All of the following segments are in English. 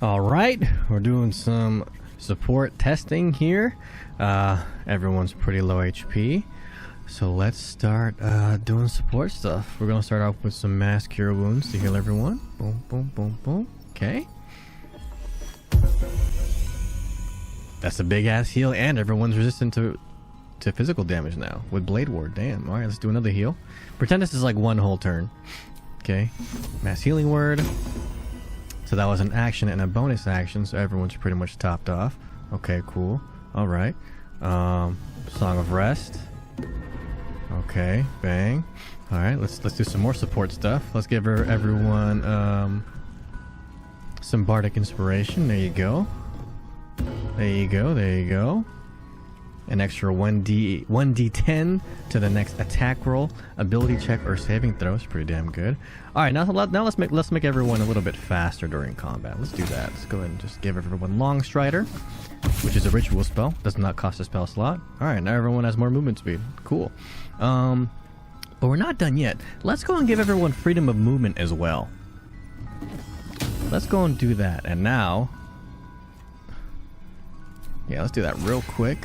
Alright, we're doing some support testing here. Everyone's pretty low HP. So let's start doing support stuff. We're going to start off with some mass cure wounds to heal everyone. Boom, boom, boom, boom. Okay. That's a big ass heal, and everyone's resistant to physical damage now with Blade Ward. Damn. Alright, let's do another heal. Pretend this is like one whole turn. Okay. Mass healing word. So that was an action and a bonus action, so everyone's pretty much topped off. Okay, cool. Alright. Song of Rest. Okay, bang. Alright, let's do some more support stuff. Let's give everyone some bardic inspiration. There you go. There you go, there you go. An extra 1d10 to the next attack roll, ability check, or saving throw is pretty damn good. All right, now let's make everyone a little bit faster during combat. Let's do that. Let's go ahead and just give everyone Long Strider, which is a ritual spell. Does not cost a spell slot. All right, now everyone has more movement speed. Cool. But we're not done yet. Let's go and give everyone freedom of movement as well. Let's go and do that. And now, yeah, let's do that real quick.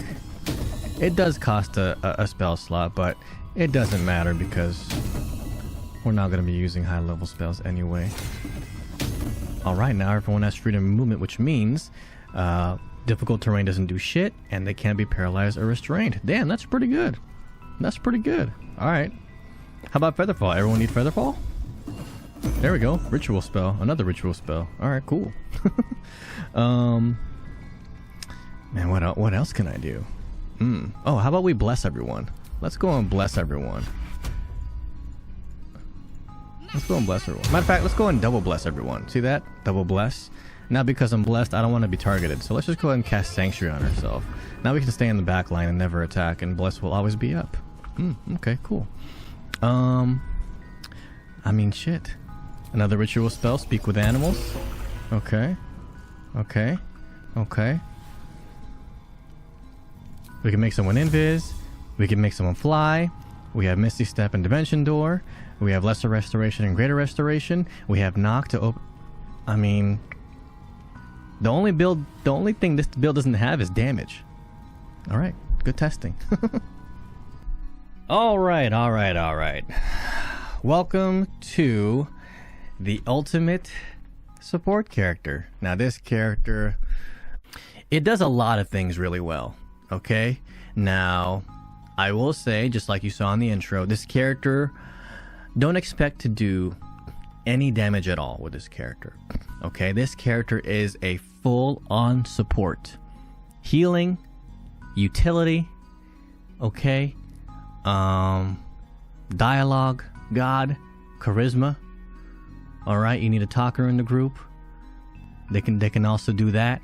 It does cost a spell slot, but it doesn't matter because we're not going to be using high level spells anyway. Alright, now everyone has freedom of movement, which means difficult terrain doesn't do shit, and they can't be paralyzed or restrained. Damn, that's pretty good. That's pretty good. Alright. How about Featherfall? Everyone need Featherfall? There we go. Ritual spell. Another ritual spell. Alright, cool. Man, what else can I do? Oh, how about we bless everyone? Let's go and bless everyone. Let's go and bless everyone. Matter of fact, let's go and double bless everyone. See that? Double bless. Now because I'm blessed, I don't want to be targeted. So let's just go ahead and cast Sanctuary on ourselves. Now we can stay in the back line and never attack, and bless will always be up. Okay, cool. I mean, shit. Another ritual spell, Speak with Animals. Okay. Okay. Okay. We can make someone invis. We can make someone fly. We have Misty Step and Dimension Door. We have Lesser Restoration and Greater Restoration. We have Knock to open. I mean, the only thing this build doesn't have is damage. All right, good testing. all right. Welcome to the ultimate support character. Now, this character, it does a lot of things really well. Okay, now I will say, just like you saw in the intro, this character, don't expect to do any damage at all with this character. Okay, this character is a full-on support, healing, utility, okay, dialogue, god, charisma. All right, you need a talker in the group. They can also do that.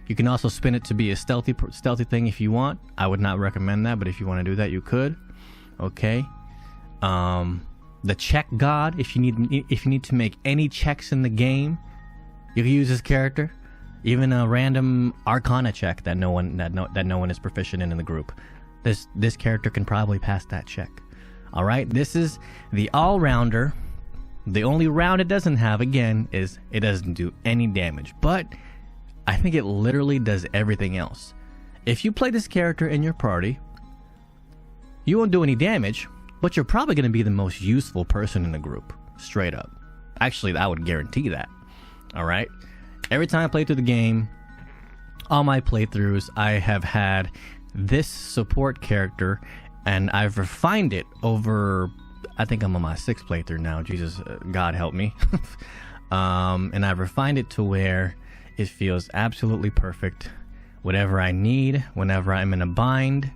You can also spin it to be a stealthy thing if you want. I would not recommend that, but if you want to do that, you could. Okay. The check god, if you need to make any checks in the game, you can use this character. Even a random Arcana check that no one is proficient in the group. This character can probably pass that check. All right. This is the all-rounder. The only round it doesn't have, again, is it doesn't do any damage, but I think it literally does everything else. If you play this character in your party, you won't do any damage, but you're probably going to be the most useful person in the group. Straight up. Actually, I would guarantee that. Alright? Every time I play through the game, all my playthroughs, I have had this support character, and I've refined it over, I think I'm on my 6th playthrough now. Jesus, God help me. And I've refined it to where it feels absolutely perfect. Whatever I need, whenever I'm in a bind,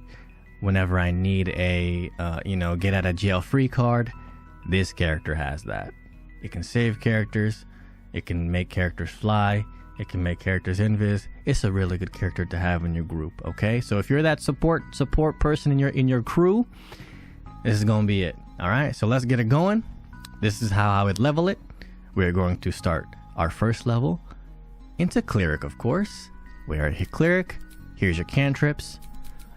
whenever I need a, get out of jail free card, this character has that. It can save characters. It can make characters fly. It can make characters invis. It's a really good character to have in your group. Okay, so if you're that support person in your crew, this is gonna be it. All right, so let's get it going. This is how I would level it. We're going to start our first level into Cleric, of course. We are at Cleric. Here's your cantrips.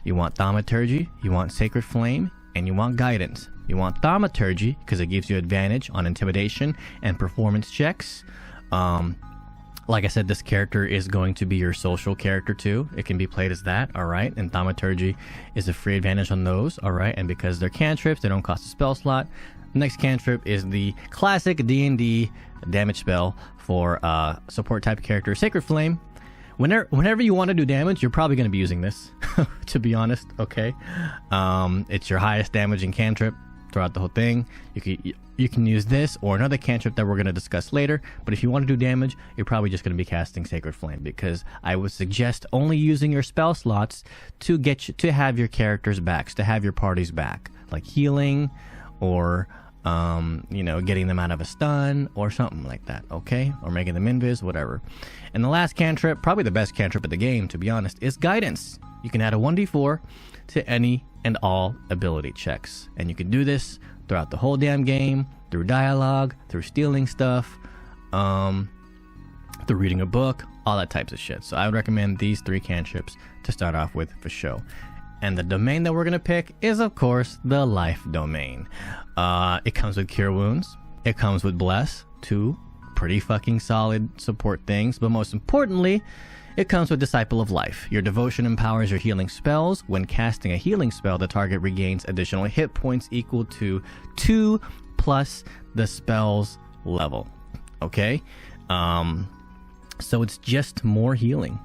You want Thaumaturgy, you want Sacred Flame, and you want Guidance. You want Thaumaturgy because it gives you advantage on Intimidation and Performance checks. Like I said, this character is going to be your social character too. It can be played as that, all right? And Thaumaturgy is a free advantage on those, all right? And because they're cantrips, they don't cost a spell slot. The next cantrip is the classic D&D damage spell for support type character, Sacred Flame. Whenever you want to do damage, you're probably going to be using this, to be honest, okay? It's your highest damaging cantrip throughout the whole thing. You can use this or another cantrip that we're going to discuss later, but if you want to do damage, you're probably just going to be casting Sacred Flame, because I would suggest only using your spell slots to get you to have your characters back, to have your parties back, like healing or getting them out of a stun or something like that, okay? Or making them invis, whatever. And the last cantrip, probably the best cantrip of the game, to be honest, is Guidance. You can add a 1d4 to any and all ability checks, and you can do this throughout the whole damn game, through dialogue, through stealing stuff, through reading a book, all that types of shit. So I would recommend these 3 cantrips to start off with for show. And the domain that we're going to pick is, of course, the Life domain. It comes with Cure Wounds. It comes with Bless, 2 pretty fucking solid support things. But most importantly, it comes with Disciple of Life. Your devotion empowers your healing spells. When casting a healing spell, the target regains additional hit points equal to 2 plus the spell's level. Okay? So it's just more healing.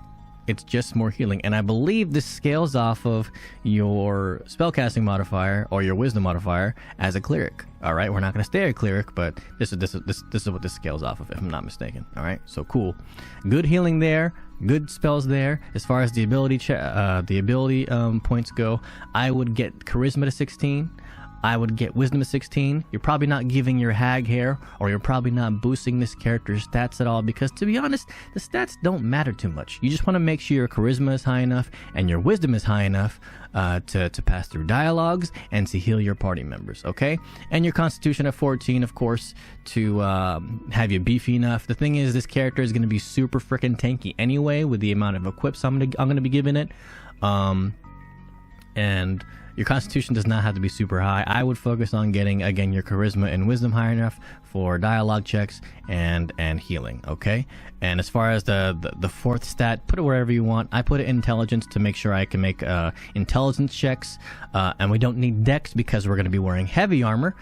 It's just more healing. And I believe this scales off of your spellcasting modifier or your wisdom modifier as a cleric. All right, we're not going to stay a cleric, but this is what this scales off of, if I'm not mistaken. All right, so cool. Good healing there. Good spells there. As far as the ability points go, I would get Charisma to 16. I would get Wisdom to 16. You're probably not giving your hag hair, or you're probably not boosting this character's stats at all, because to be honest, the stats don't matter too much. You just want to make sure your Charisma is high enough and your Wisdom is high enough to pass through dialogues and to heal your party members, okay? And your Constitution at 14, of course, to have you beefy enough. The thing is, this character is going to be super freaking tanky anyway with the amount of equips I'm going to be giving it. And your Constitution does not have to be super high. I would focus on getting, again, your Charisma and Wisdom high enough for dialogue checks and healing, okay? And as far as the fourth stat, put it wherever you want. I put it in Intelligence to make sure I can make intelligence checks. And we don't need Dex because we're going to be wearing heavy armor.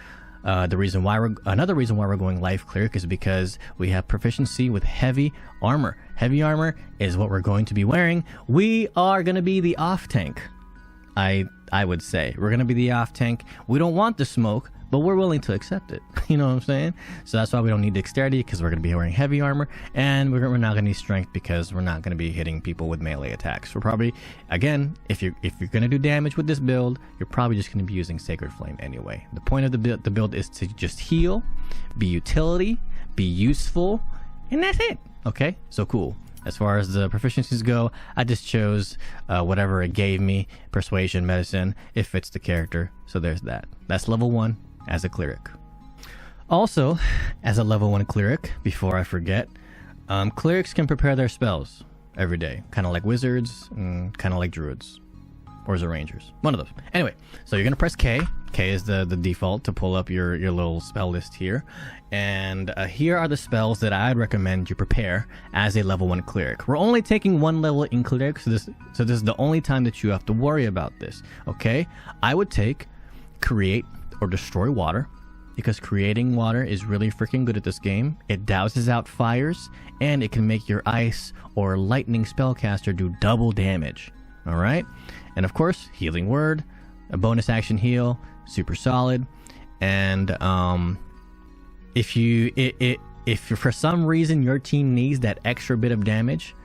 Another reason why we're going Life Cleric is because we have proficiency with heavy armor. Heavy armor is what we're going to be wearing. We are going to be the off tank. I would say we're going to be the off tank. We don't want the smoke, but we're willing to accept it. You know what I'm saying? So that's why we don't need dexterity, because we're going to be wearing heavy armor, and we're not going to need strength because we're not going to be hitting people with melee attacks. We're probably, again, if you're going to do damage with this build, you're probably just going to be using Sacred Flame anyway. The point of the build is to just heal, be utility, be useful, and that's it. Okay? So cool. As far as the proficiencies go, I just chose whatever it gave me. Persuasion, medicine, it fits the character. So there's that. That's level 1 as a cleric. Also, as a level 1 cleric, before I forget, clerics can prepare their spells every day. Kind of like wizards, kind of like druids. Or is it rangers? One of those. Anyway, so you're going to press K. K is the default to pull up your little spell list here. And here are the spells that I'd recommend you prepare as a level 1 cleric. We're only taking 1 level in cleric, so this is the only time that you have to worry about this. Okay? I would take Create or Destroy Water, because creating water is really freaking good at this game. It douses out fires, and it can make your ice or lightning spellcaster do double damage. All right? And of course, Healing Word, a bonus action heal, super solid. And if for some reason your team needs that extra bit of damage,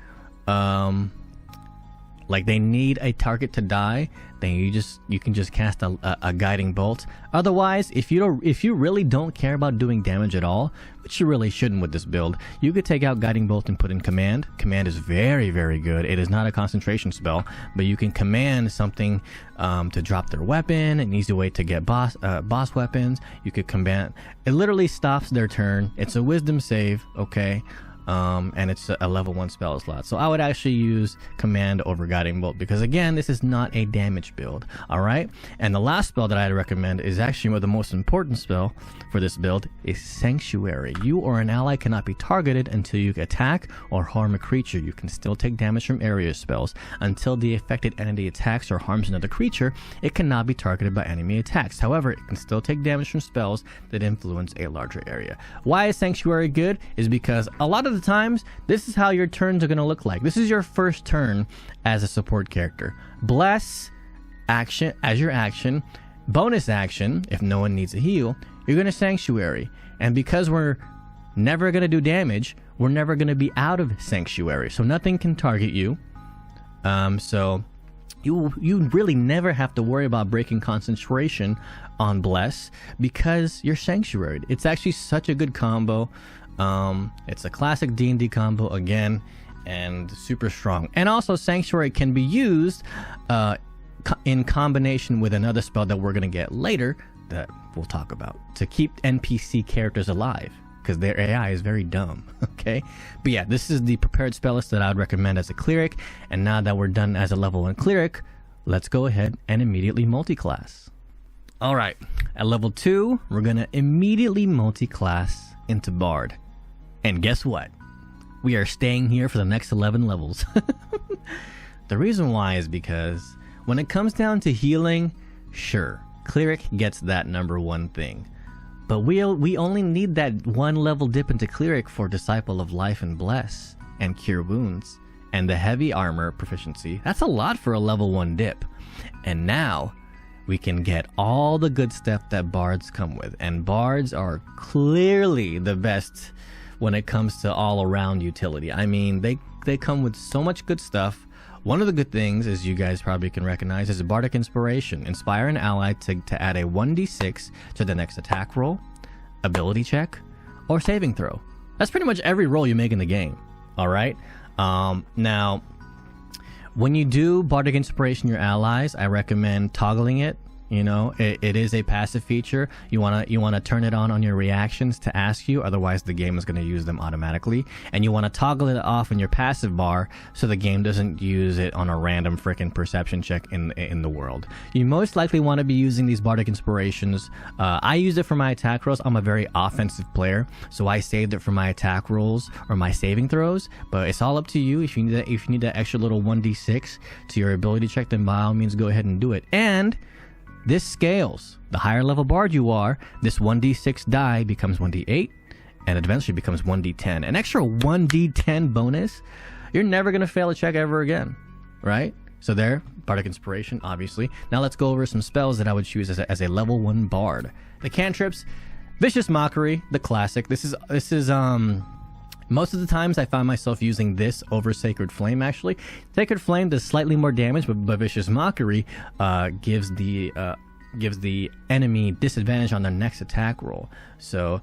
like they need a target to die, then you can just cast a guiding bolt. Otherwise, if you really don't care about doing damage at all, which you really shouldn't with this build, you could take out guiding bolt and put in command. Command is very, very good. It is not a concentration spell, but you can command something to drop their weapon, an easy way to get boss weapons. You could command. It literally stops their turn. It's a wisdom save, okay? and it's a level 1 spell slot. So I would actually use Command over Guiding Bolt, because again, this is not a damage build. All right, and the last spell that I'd recommend is actually the most important spell for this build is Sanctuary. You or an ally cannot be targeted until you attack or harm a creature. You can still take damage from area spells until the affected entity attacks or harms another creature. It cannot be targeted by enemy attacks. However, it can still take damage from spells that influence a larger area. Why is Sanctuary good? Is because a lot of the times this is how your turns are going to look like. This is your first turn as a support character. Bless action as your action. Bonus action, if no one needs a heal, you're going to Sanctuary. And because we're never going to do damage, we're never going to be out of Sanctuary, so nothing can target you. So you really never have to worry about breaking concentration on Bless because you're Sanctuary. It's actually such a good combo. It's a classic D&D combo again, and super strong. And also Sanctuary can be used in combination with another spell that we're going to get later that we'll talk about to keep NPC characters alive, because their AI is very dumb. Okay, but yeah, this is the prepared spell list that I would recommend as a cleric. And now that we're done as a level 1 cleric, let's go ahead and immediately multi-class. All right, at level 2, we're gonna immediately multi-class into Bard. And guess what? We are staying here for the next 11 levels. The reason why is because when it comes down to healing, sure, cleric gets that number 1 thing. But we only need that 1 level dip into cleric for Disciple of Life and Bless and Cure Wounds and the heavy armor proficiency. That's a lot for a level 1 dip. And now we can get all the good stuff that bards come with. And bards are clearly the best when it comes to all around utility. I mean, they come with so much good stuff. One of the good things, as you guys probably can recognize, is a Bardic Inspiration. Inspire an ally to add a 1d6 to the next attack roll, ability check, or saving throw. That's pretty much every roll you make in the game. All right? Now, when you do Bardic Inspiration your allies, I recommend toggling it. You know, it is a passive feature. You wanna turn it on your reactions to ask you, otherwise the game is gonna use them automatically. And you wanna toggle it off in your passive bar so the game doesn't use it on a random frickin' perception check in the world. You most likely want to be using these Bardic Inspirations. I use it for my attack rolls. I'm a very offensive player, so I saved it for my attack rolls or my saving throws. But it's all up to you. If you need that extra little 1d6 to your ability check, then by all means go ahead and do it. And this scales. The higher level bard you are, this 1d6 die becomes 1d8, and it eventually becomes 1d10. An extra 1d10 bonus, you're never going to fail a check ever again, right? So there, Bardic Inspiration, obviously. Now let's go over some spells that I would choose as a level 1 bard. The cantrips, Vicious Mockery, the classic. This is most of the times I find myself using this over Sacred Flame, actually. Sacred Flame does slightly more damage, but Vicious Mockery gives the enemy disadvantage on their next attack roll. So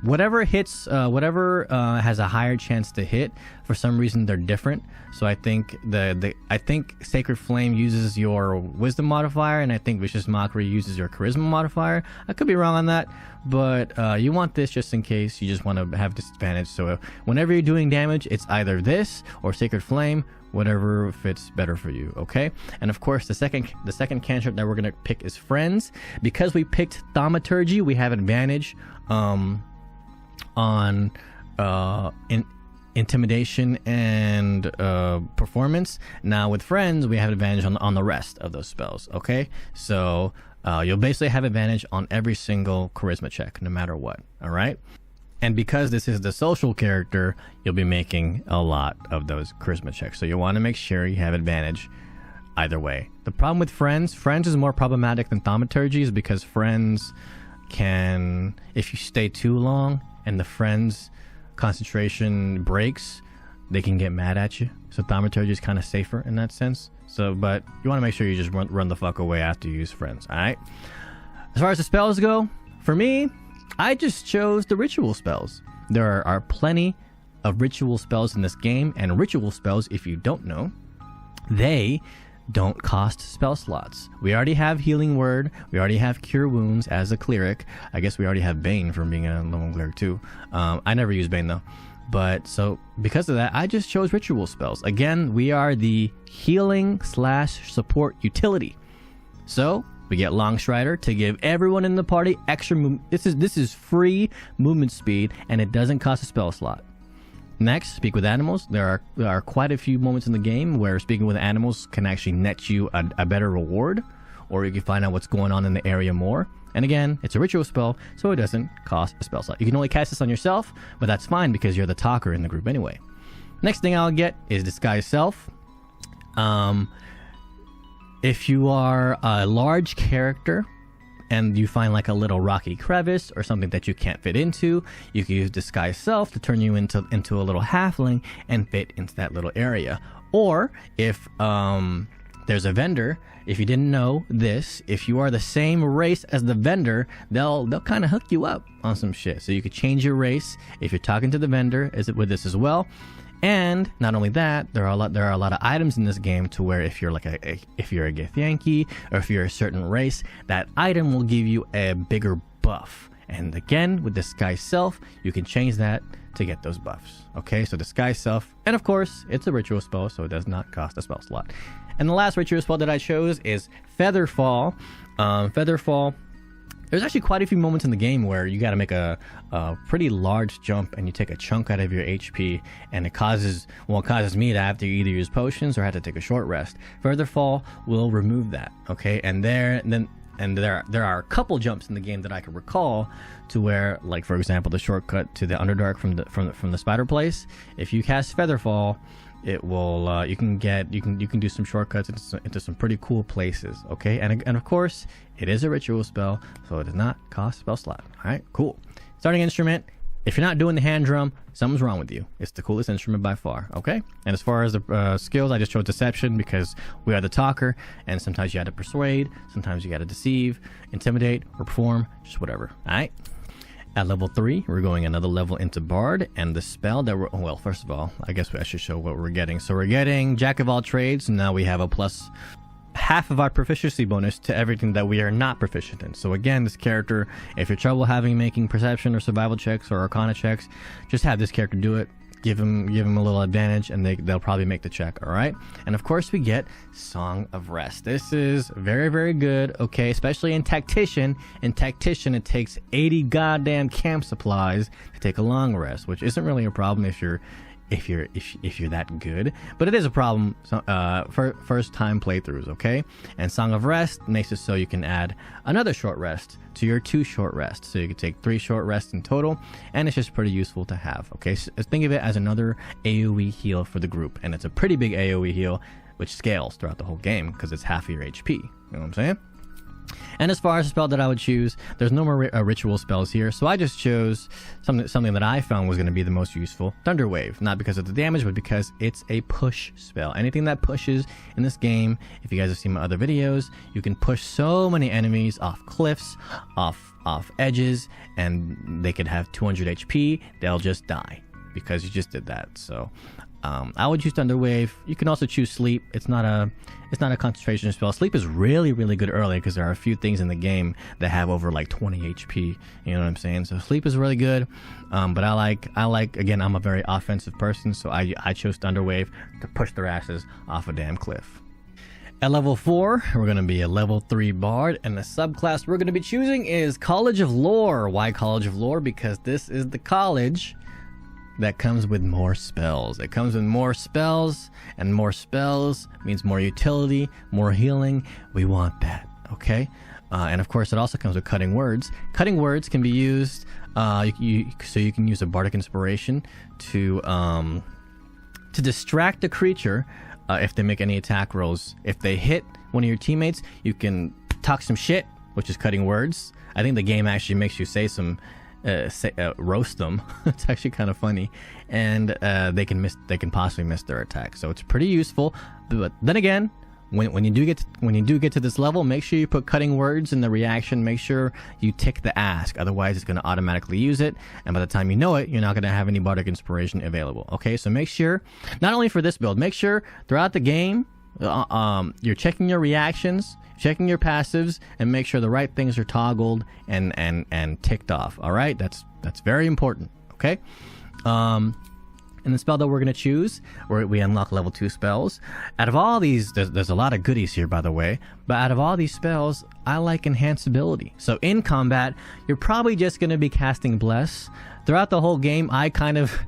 whatever hits, whatever has a higher chance to hit, for some reason they're different. So I think I think Sacred Flame uses your Wisdom modifier, and I think Vicious Mockery uses your Charisma modifier. I could be wrong on that, but you want this just in case you just want to have disadvantage. So whenever you're doing damage, it's either this or Sacred Flame, whatever fits better for you. Okay, and of course the second cantrip that we're gonna pick is Friends. Because we picked Thaumaturgy, we have advantage on intimidation and performance. Now with Friends, we have advantage on the rest of those spells. Okay, so you'll basically have advantage on every single charisma check, no matter what. All right. And because this is the social character, you'll be making a lot of those charisma checks. So you want to make sure you have advantage either way. The problem with Friends is more problematic than Thaumaturgy, is because Friends can, if you stay too long and the Friends concentration breaks, they can get mad at you. So Thaumaturgy is kind of safer in that sense. So, but you want to make sure you just run the fuck away after you use Friends. All right. As far as the spells go, for me, I just chose the ritual spells. There are plenty of ritual spells in this game, and ritual spells, if you don't know, they don't cost spell slots. We already have Healing Word, we already have Cure Wounds as a cleric. I guess we already have Bane from being a level cleric too. I never use Bane though. But so because of that, I just chose ritual spells. Again, we are the healing / support utility. So we get Longstrider to give everyone in the party extra movement. This is free movement speed, and it doesn't cost a spell slot. Next, speak with animals. There are quite a few moments in the game where speaking with animals can actually net you a better reward, or you can find out what's going on in the area more. And again, it's a ritual spell, so it doesn't cost a spell slot. You can only cast this on yourself, but that's fine because you're the talker in the group anyway. Next thing I'll get is Disguise Self. If you are a large character and you find like a little rocky crevice or something that you can't fit into, you can use Disguise Self to turn you into a little halfling and fit into that little area. Or if there's a vendor, if you didn't know this, if you are the same race as the vendor, they'll kind of hook you up on some shit. So you could change your race if you're talking to the vendor with this as well. And not only that, there are a lot of items in this game to where if you're like if you're a Githyanki or if you're a certain race, that item will give you a bigger buff. And again, with Disguise Self, you can change that to get those buffs. Okay, so Disguise Self, and of course, it's a ritual spell, so it does not cost a spell slot. And the last ritual spell that I chose is Featherfall. Featherfall, there's actually quite a few moments in the game where you got to make a pretty large jump and you take a chunk out of your HP, and it causes me to have to either use potions or have to take a short rest. Featherfall will remove that. Okay, and there are a couple jumps in the game that I can recall to where, like for example, the shortcut to the Underdark from the spider place. If you cast Featherfall, it will you can do some shortcuts into some pretty cool places. Okay, and of course it is a ritual spell, so it does not cost a spell slot. All right, cool. Starting instrument. If you're not doing the hand drum, something's wrong with you. It's the coolest instrument by far, okay? And as far as the skills, I just chose Deception because we are the talker, and sometimes you got to persuade, sometimes you got to deceive, intimidate, or perform, just whatever, all right? At level 3, we're going another level into Bard, and the spell that well, first of all, I guess I should show what we're getting. So we're getting Jack of all trades, and now we have a plus half of our proficiency bonus to everything that we are not proficient in. So again, this character, if you're trouble making perception or survival checks or arcana checks, just have this character do it. Give him a little advantage, and they'll probably make the check. All right, and of course we get Song of Rest. This is very, very good. Okay, especially in Tactician. In Tactician, it takes 80 goddamn camp supplies to take a long rest, which isn't really a problem if you're that good, but it is a problem for first time playthroughs. Okay, and Song of Rest makes it so you can add another short rest to your 2 short rests, so you can take 3 short rests in total, and it's just pretty useful to have. Okay, so think of it as another AoE heal for the group, and it's a pretty big AoE heal which scales throughout the whole game because it's half of your HP. You know what I'm saying? And as far as the spell that I would choose, there's no more ritual spells here, so I just chose something that I found was going to be the most useful, Thunder Wave. Not because of the damage, but because it's a push spell. Anything that pushes in this game, if you guys have seen my other videos, you can push so many enemies off cliffs, off edges, and they could have 200 HP, they'll just die because you just did that. So I would choose Thunder Wave. You can also choose Sleep. It's not a concentration spell. Sleep is really, really good early because there are a few things in the game that have over like 20 HP. You know what I'm saying? So Sleep is really good. But I like again, I'm a very offensive person, so I chose Thunder Wave to push their asses off a damn cliff. At level 4, we're going to be a level 3 Bard, and the subclass we're going to be choosing is College of Lore. Why College of Lore? Because this is the college that comes with more spells. It comes with more spells, and more spells means more utility, more healing. We want that, okay? And of course, it also comes with Cutting Words. Cutting Words can be used, so you can use a Bardic Inspiration to distract a creature if they make any attack rolls. If they hit one of your teammates, you can talk some shit, which is Cutting Words. I think the game actually makes you say some roast them. It's actually kind of funny, and they can possibly miss their attack, so it's pretty useful. But then again, when you do get to this level, make sure you put Cutting Words in the reaction. Make sure you tick the ask, otherwise it's going to automatically use it, and by the time you know it, you're not going to have any Bardic Inspiration available. Okay, so make sure, not only for this build, make sure throughout the game you're checking your reactions, checking your passives, and make sure the right things are toggled and ticked off. All right, that's very important. Okay, in the spell that we're going to choose, where we unlock level 2 spells. Out of all these, there's a lot of goodies here, by the way, but out of all these spells, I like enhanced ability. So in combat, you're probably just going to be casting Bless. Throughout the whole game,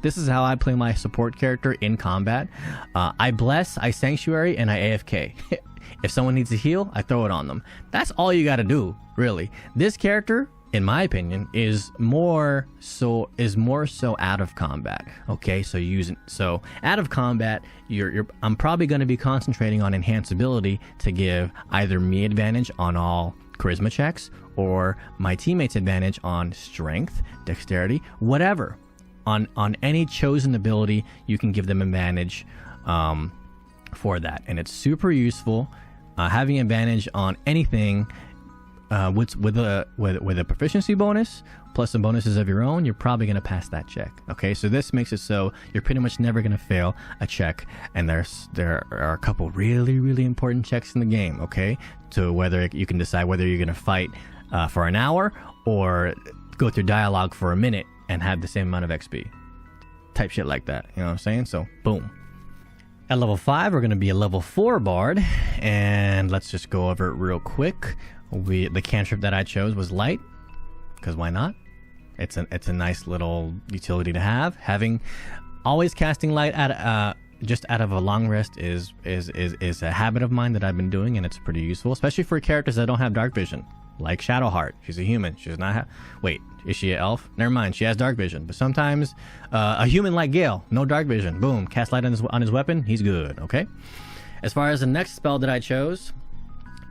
this is how I play my support character in combat. I Bless, I Sanctuary, and I AFK. If someone needs a heal, I throw it on them. That's all you got to do, really. This character, in my opinion, is more so out of combat. Okay, so out of combat, I'm probably going to be concentrating on enhanced ability to give either me advantage on all charisma checks or my teammates advantage on strength, dexterity, whatever. On any chosen ability, you can give them advantage for that, and it's super useful. Having advantage on anything with a proficiency bonus plus some bonuses of your own, you're probably going to pass that check. Okay, so this makes it so you're pretty much never going to fail a check, and there are a couple really, really important checks in the game. Okay, so whether you can decide whether you're going to fight for an hour or go through dialogue for a minute and have the same amount of XP, type shit like that. You know what I'm saying? So boom. At level 5, we're going to be a level 4 bard, and let's just go over it real quick. The cantrip that I chose was light, because why not? It's a nice little utility to have. Having always casting light just out of a long rest is a habit of mine that I've been doing, and it's pretty useful, especially for characters that don't have dark vision, like Shadowheart. She's a human. She does not wait, is she an elf? Never mind, she has dark vision. But sometimes a human like Gale, no dark vision. Boom, cast light on his weapon, he's good. Okay. As far as the next spell that I chose,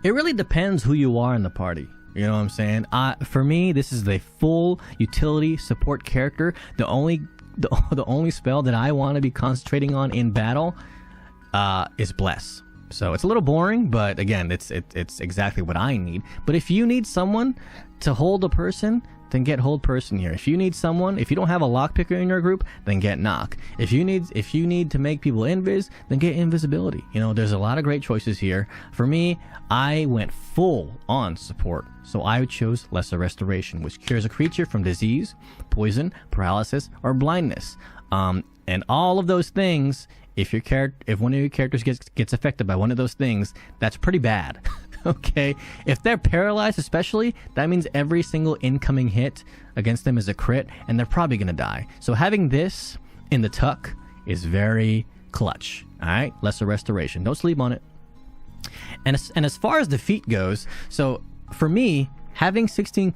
it really depends who you are in the party. You know what I'm saying? For me, this is the full utility support character. The only spell that I want to be concentrating on in battle is Bless. So it's a little boring, but again, it's exactly what I need. But if you need someone to hold a person, then get hold person here. If you need someone, if you don't have a lockpicker in your group, then get knock. If you need to make people invis, then get invisibility. You know, there's a lot of great choices here. For me, I went full on support, so I chose Lesser Restoration, which cures a creature from disease, poison, paralysis, or blindness. And all of those things, if one of your characters gets affected by one of those things, that's pretty bad. Okay, if they're paralyzed especially, that means every single incoming hit against them is a crit, and they're probably gonna die. So having this in the tuck is very clutch. All right, Lesser Restoration, don't sleep on it. And as far as the feat goes, so for me, having 16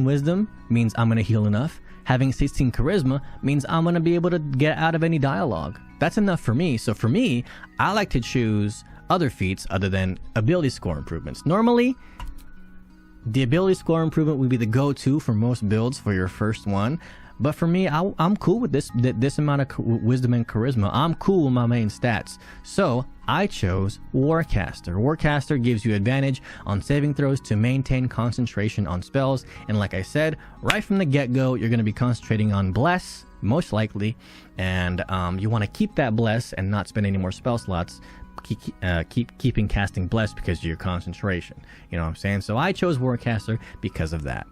wisdom means I'm gonna heal enough. Having 16 charisma means I'm gonna be able to get out of any dialogue. That's enough for me. So for me, I like to choose other feats other than ability score improvements. Normally, the ability score improvement would be the go-to for most builds for your first one. But for me, I'm cool with this amount of wisdom and charisma. I'm cool with my main stats. So I chose Warcaster. Warcaster gives you advantage on saving throws to maintain concentration on spells. And like I said, right from the get-go, you're going to be concentrating on Bless, most likely. And you want to keep that Bless and not spend any more spell slots. Keeping casting Bless because of your concentration. You know what I'm saying? So I chose Warcaster because of that.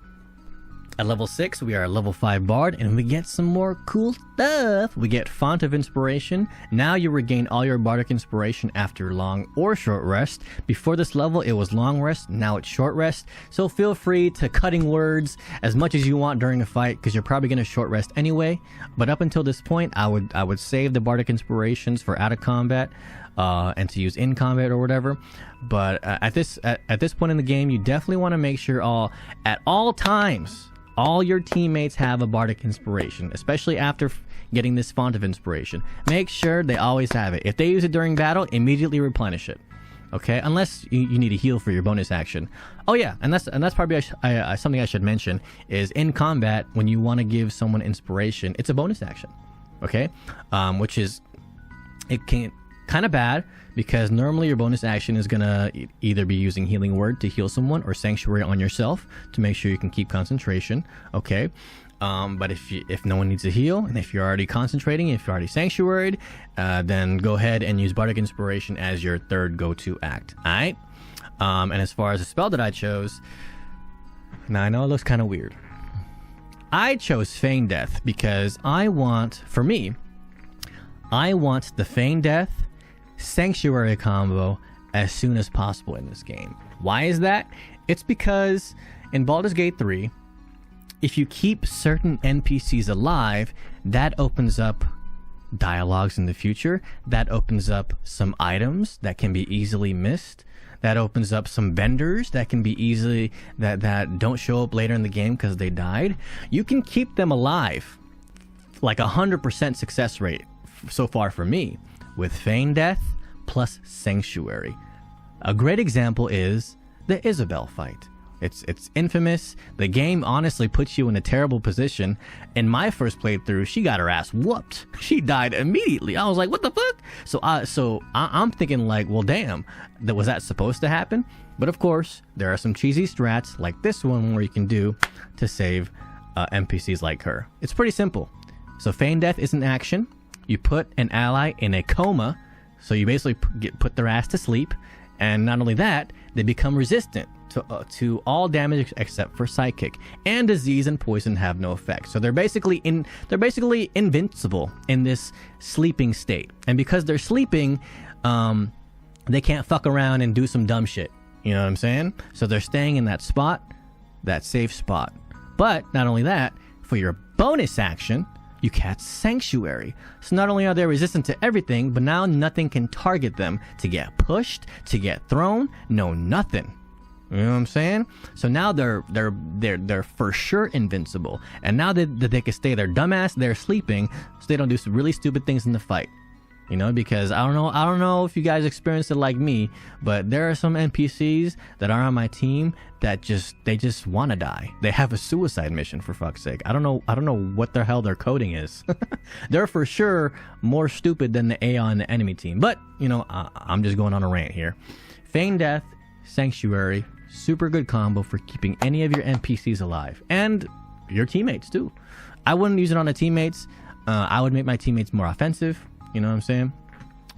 At level 6, we are a level 5 bard, and we get some more cool stuff. We get Font of Inspiration. Now you regain all your bardic inspiration after long or short rest. Before this level, it was long rest. Now it's short rest. So feel free to cutting words as much as you want during a fight, because you're probably going to short rest anyway. But up until this point, I would save the bardic inspirations for out of combat. And to use in combat or whatever. But at this point in the game, you definitely want to make sure at all times all your teammates have a bardic inspiration, especially after getting this Font of Inspiration. Make sure they always have it. If they use it during battle, immediately replenish it. Okay, unless you need a heal for your bonus action. Oh yeah, and that's probably something I should mention is in combat, when you want to give someone inspiration, it's a bonus action. Okay, which is kind of bad, because normally your bonus action is gonna either be using Healing Word to heal someone or Sanctuary on yourself to make sure you can keep concentration. Okay, but if no one needs to heal, and if you're already concentrating, if you're already Sanctuaried, then go ahead and use Bardic Inspiration as your third go-to act. All right. And as far as the spell that I chose, now I know it looks kind of weird. I chose Feign Death because I want, for me, I want the Feign Death Sanctuary combo as soon as possible in this game. Why is that? It's because in Baldur's Gate 3, if you keep certain NPCs alive, that opens up dialogues in the future. That opens up some items that can be easily missed. That opens up some vendors that can be easily, that don't show up later in the game because they died. You can keep them alive, like 100% success rate so far for me, with Feign Death plus Sanctuary. A great example is the Isabel fight. It's infamous. The game honestly puts you in a terrible position. In my first playthrough, she got her ass whooped. She died immediately. I was like, what the fuck? So I'm thinking like, well, damn, was that supposed to happen? But of course, there are some cheesy strats like this one where you can do to save NPCs like her. It's pretty simple. So Feign Death is an action. You put an ally in a coma, so you basically put their ass to sleep, and not only that, they become resistant to all damage except for psychic, and disease and poison have no effect. So they're basically invincible in this sleeping state, and because they're sleeping, they can't fuck around and do some dumb shit. You know what I'm saying? So they're staying in that spot, that safe spot. But not only that, for your bonus action, you cast Sanctuary. So not only are they resistant to everything, but now nothing can target them to get pushed, to get thrown, no nothing. You know what I'm saying? So now they're for sure invincible. And now that they can stay their dumbass, they're sleeping, so they don't do some really stupid things in the fight. You know, because I don't know if you guys experienced it like me, but there are some NPCs that are on my team that they just want to die. They have a suicide mission, for fuck's sake. I don't know what the hell their coding is. They're for sure more stupid than the AI on the enemy team. But, you know, I'm just going on a rant here. Feign Death, Sanctuary, super good combo for keeping any of your NPCs alive. And your teammates, too. I wouldn't use it on the teammates. I would make my teammates more offensive. You know what I'm saying?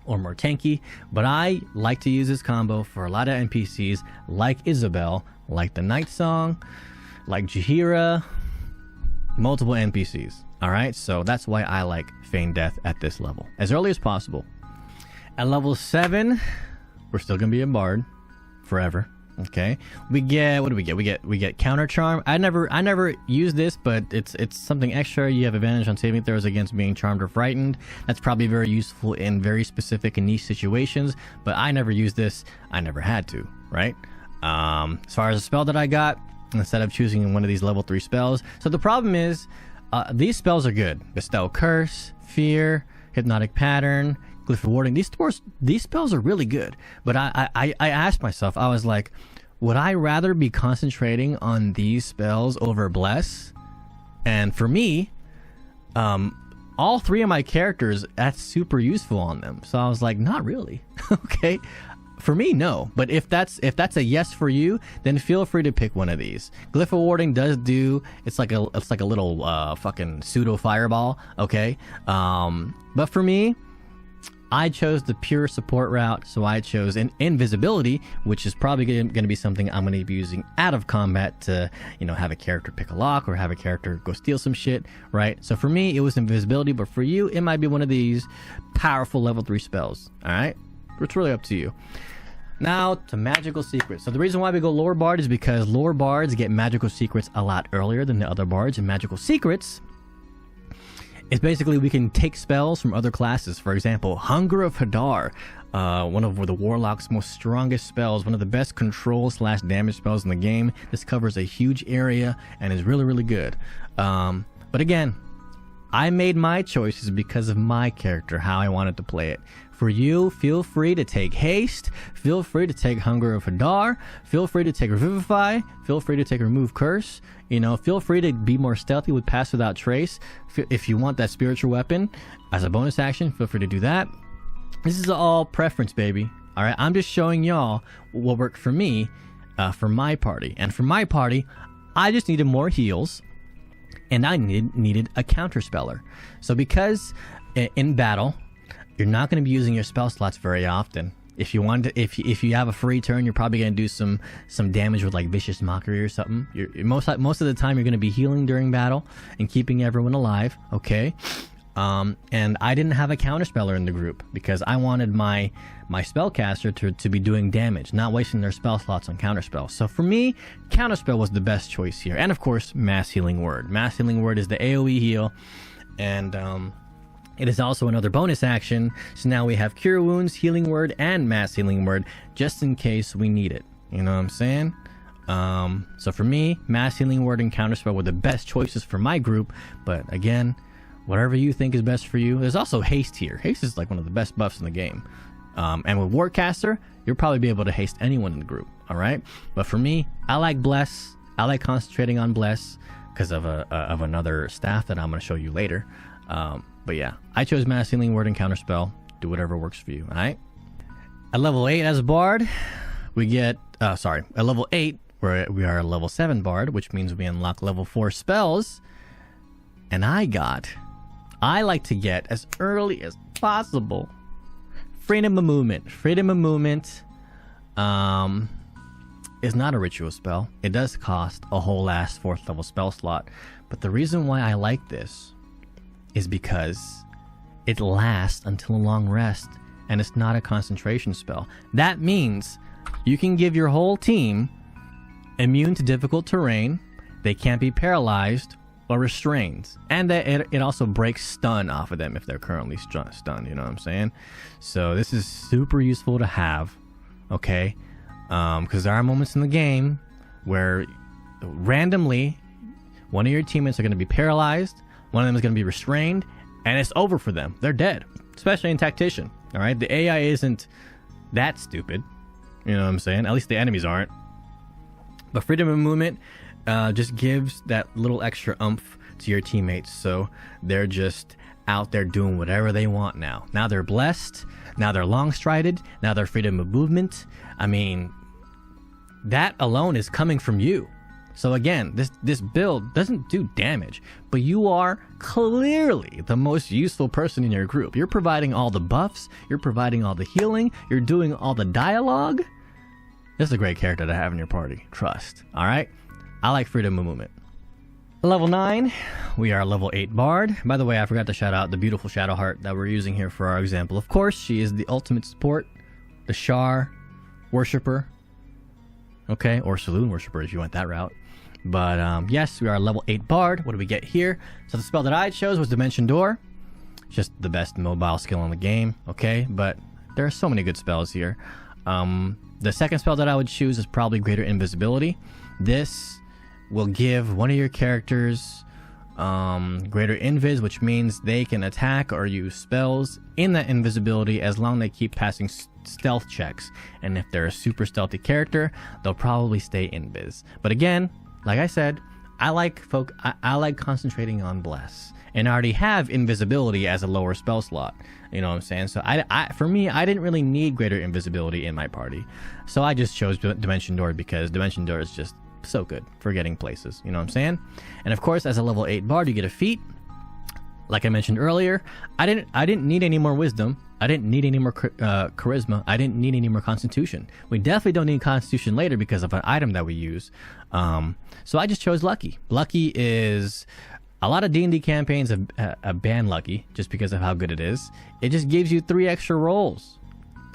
Or more tanky. But I like to use this combo for a lot of NPCs like Isabel, like the Night Song, like Jaheira, multiple NPCs. Alright, so that's why I like Feign Death at this level. As early as possible. At level 7, we're still going to be a Bard forever. Okay, what do we get? We get Counter Charm. I never use this, but it's something extra. You have advantage on saving throws against being charmed or frightened. That's probably very useful in very specific and niche situations, but I never use this. I never had to, right? As far as the spell that I got, instead of choosing one of these level 3 spells. So the problem is, these spells are good. Bestow Curse, Fear, Hypnotic Pattern, Glyph of Warding. These spells are really good. But I asked myself, I was like, would I rather be concentrating on these spells over Bless? And for me, all 3 of my characters, that's super useful on them. So I was like, not really. Okay. For me, no. But if that's a yes for you, then feel free to pick one of these. Glyph of Warding does do, it's like a little fucking pseudo fireball, okay? But for me, I chose the pure support route, so I chose an invisibility, which is probably going to be something I'm going to be using out of combat to, you know, have a character pick a lock or have a character go steal some shit, right? So for me, it was invisibility, but for you, it might be one of these powerful level 3 spells, all right? It's really up to you. Now to magical secrets. So the reason why we go lore bard is because lore bards get magical secrets a lot earlier than the other bards, and magical secrets, it's basically we can take spells from other classes. For example, Hunger of Hadar, one of the Warlock's most strongest spells, one of the best control/damage spells in the game. This covers a huge area and is really, really good. But again, I made my choices because of my character, how I wanted to play it. For you, feel free to take Haste, feel free to take Hunger of Hadar, feel free to take Revivify, feel free to take Remove Curse, you know, feel free to be more stealthy with Pass Without Trace. If you want that spiritual weapon as a bonus action, feel free to do that. This is all preference, baby. All right, I'm just showing y'all what worked for me, for my party. And for my party, I just needed more heals, and I needed a counterspeller. So because in battle, you're not going to be using your spell slots very often. If you want to, if you have a free turn, you're probably going to do some damage with like Vicious Mockery or something. Most of the time, you're going to be healing during battle and keeping everyone alive. Okay. And I didn't have a counterspeller in the group because I wanted my spellcaster to be doing damage, not wasting their spell slots on counterspell. So for me, counterspell was the best choice here. And of course, Mass Healing Word. Mass Healing Word is the AoE heal, and it is also another bonus action. So now we have Cure Wounds, Healing Word, and Mass Healing Word, just in case we need it. You know what I'm saying? So for me, Mass Healing Word and counterspell were the best choices for my group. But again, whatever you think is best for you. There's also haste here. Haste is like one of the best buffs in the game. And with Warcaster, you'll probably be able to haste anyone in the group. All right. But for me, I like Bless. I like concentrating on Bless because of another staff that I'm going to show you later. But yeah, I chose Mass Healing Word and counterspell. Do whatever works for you. All right. At level 8 as a bard, we get at level 8 where we are a level 7 bard, which means we unlock level 4 spells. And I like to get as early as possible Freedom of Movement. Freedom of Movement is not a ritual spell. It does cost a whole last 4th level spell slot. But the reason why I like this is because it lasts until a long rest, and it's not a concentration spell. That means you can give your whole team immune to difficult terrain. They can't be paralyzed or restrained, and that it also breaks stun off of them if they're currently stunned. You know what I'm saying? So this is super useful to have, okay? Because there are moments in the game where randomly one of your teammates are going to be paralyzed, one of them is going to be restrained, and it's over for them. They're dead, especially in Tactician. All right, the AI isn't that stupid. You know what I'm saying? At least the enemies aren't. But Freedom of Movement just gives that little extra oomph to your teammates, so they're just out there doing whatever they want now. Now they're blessed, now they're long-strided, now they're Freedom of Movement. I mean, that alone is coming from you. So again, this build doesn't do damage, but you are clearly the most useful person in your group. You're providing all the buffs, you're providing all the healing, you're doing all the dialogue. This is a great character to have in your party. Trust. All right? I like Freedom of Movement. Level 9, we are level 8 Bard. By the way, I forgot to shout out the beautiful Shadowheart that we're using here for our example. Of course, she is the ultimate support, the Shar Worshipper. Okay, or Saloon Worshipper if you went that route. But yes, we are level 8 Bard. What do we get here? So the spell that I chose was Dimension Door. Just the best mobile skill in the game, okay? But there are so many good spells here. The second spell that I would choose is probably Greater Invisibility. This will give one of your characters Greater Invis, which means they can attack or use spells in that invisibility as long as they keep passing stealth checks. And if they're a super stealthy character, they'll probably stay invis. But again, like I said, I like concentrating on Bless, and I already have Invisibility as a lower spell slot. You know what I'm saying? So for me, I didn't really need Greater Invisibility in my party, so I just chose Dimension Door because Dimension Door is just so good for getting places. You know what I'm saying? And of course, as a level 8 Bard, you get a feat. Like I mentioned earlier, I didn't need any more Wisdom. I didn't need any more Charisma. I didn't need any more Constitution. We definitely don't need Constitution later because of an item that we use. So I just chose Lucky. Lucky is... A lot of D&D campaigns have banned Lucky just because of how good it is. It just gives you 3 extra rolls.